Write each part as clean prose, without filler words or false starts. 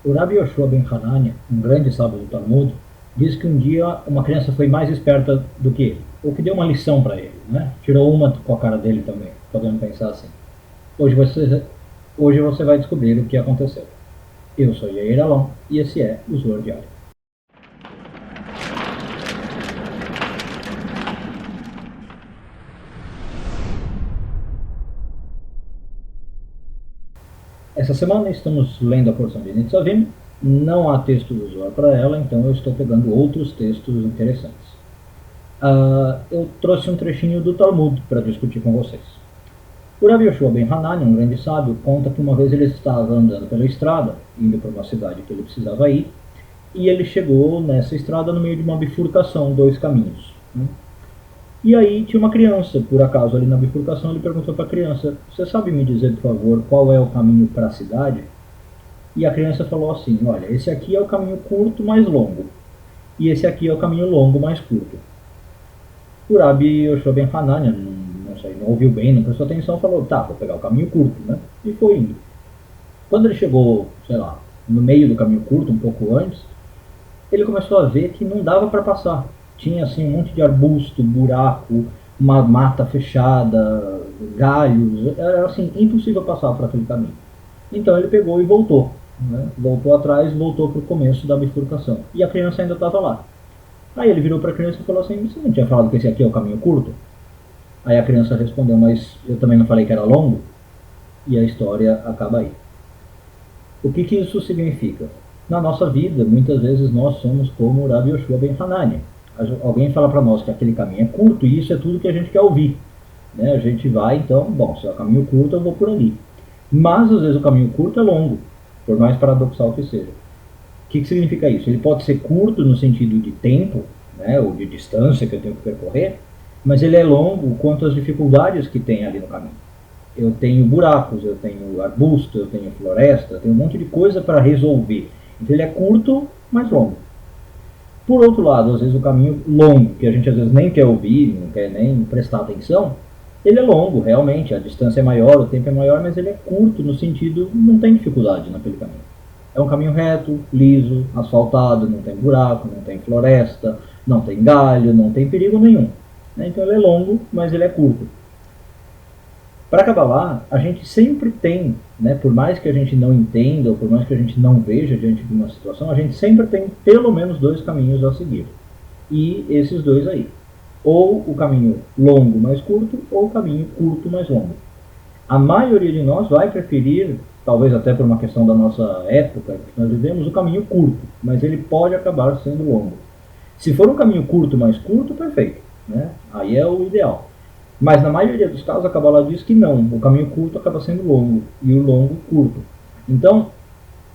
O Rabi Yoshua ben Hanania, um grande sábio do Talmud, diz que um dia uma criança foi mais esperta do que ele, ou que deu uma lição para ele, né? Tirou uma com a cara dele também, podemos pensar assim. Hoje você, hoje você vai descobrir o que aconteceu. Eu sou Yair Alon e esse é o Zohar Diário. Essa semana estamos lendo a porção de Nitzavim, não há texto do Zohar para ela, então eu estou pegando outros textos interessantes. Eu trouxe um trechinho do Talmud para discutir com vocês. O Rabi Yoshua ben Hanani, um grande sábio, conta que uma vez ele estava andando pela estrada, indo para uma cidade que ele precisava ir, e ele chegou nessa estrada no meio de uma bifurcação, dois caminhos. Né? E aí tinha uma criança, por acaso, ali na bifurcação, ele perguntou para a criança, você sabe me dizer, por favor, qual é o caminho para a cidade? E a criança falou assim, olha, esse aqui é o caminho curto mais longo, e esse aqui é o caminho longo mais curto. O Rabi Yoshua ben Hanania, não sei, não ouviu bem, não prestou atenção, falou, tá, vou pegar o caminho curto, né? E foi indo. Quando ele chegou, sei lá, no meio do caminho curto, um pouco antes, ele começou a ver que não dava para passar. Tinha assim um monte de arbusto, buraco, uma mata fechada, galhos, era assim impossível passar por aquele caminho. Então ele pegou e voltou, né? Voltou atrás, voltou para o começo da bifurcação. E a criança ainda estava lá. Aí ele virou para a criança e falou assim: você não tinha falado que esse aqui é o caminho curto? Aí a criança respondeu: mas eu também não falei que era longo? E a história acaba aí. O que isso significa? Na nossa vida, muitas vezes nós somos como o Rabi Yoshua ben Hanania. Alguém fala para nós que aquele caminho é curto e isso é tudo que a gente quer ouvir. Né? A gente vai, então, bom, se é o caminho curto, eu vou por ali. Mas às vezes o caminho curto é longo, por mais paradoxal que seja. O que significa isso? Ele pode ser curto no sentido de tempo, né, ou de distância que eu tenho que percorrer, mas ele é longo quanto às dificuldades que tem ali no caminho. Eu tenho buracos, eu tenho arbusto, eu tenho floresta, eu tenho um monte de coisa para resolver. Então ele é curto, mas longo. Por outro lado, às vezes o caminho longo, que a gente às vezes nem quer ouvir, não quer nem prestar atenção, ele é longo, realmente, a distância é maior, o tempo é maior, mas ele é curto no sentido, não tem dificuldade naquele caminho. É um caminho reto, liso, asfaltado, não tem buraco, não tem floresta, não tem galho, não tem perigo nenhum. Então ele é longo, mas ele é curto. Para Kabbalah, a gente sempre tem, né, por mais que a gente não entenda, ou por mais que a gente não veja diante de uma situação, a gente sempre tem pelo menos dois caminhos a seguir. E esses dois aí. Ou o caminho longo mais curto, ou o caminho curto mais longo. A maioria de nós vai preferir, talvez até por uma questão da nossa época que nós vivemos, o caminho curto, mas ele pode acabar sendo longo. Se for um caminho curto mais curto, perfeito. Né? Aí é o ideal. Mas na maioria dos casos a Kabbalah diz que não, o caminho curto acaba sendo longo e o longo curto. Então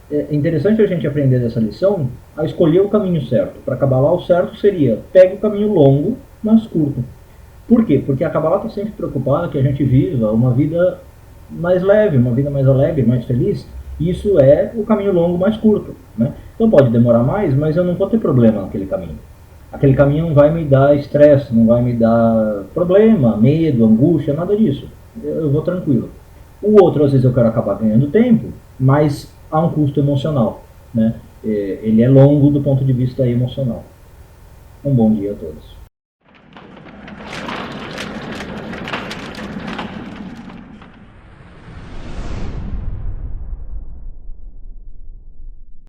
é interessante a gente aprender dessa lição a escolher o caminho certo. Para a Kabbalah o certo seria pegue o caminho longo, mas curto. Por quê? Porque a Kabbalah está sempre preocupada que a gente viva uma vida mais leve, uma vida mais alegre, mais feliz. Isso é o caminho longo mais curto. Né? Então pode demorar mais, mas eu não vou ter problema naquele caminho. Aquele caminho não vai me dar estresse, não vai me dar problema, medo, angústia, nada disso. Eu vou tranquilo. O outro, às vezes, eu quero acabar ganhando tempo, mas há um custo emocional. Né? Ele é longo do ponto de vista emocional. Um bom dia a todos.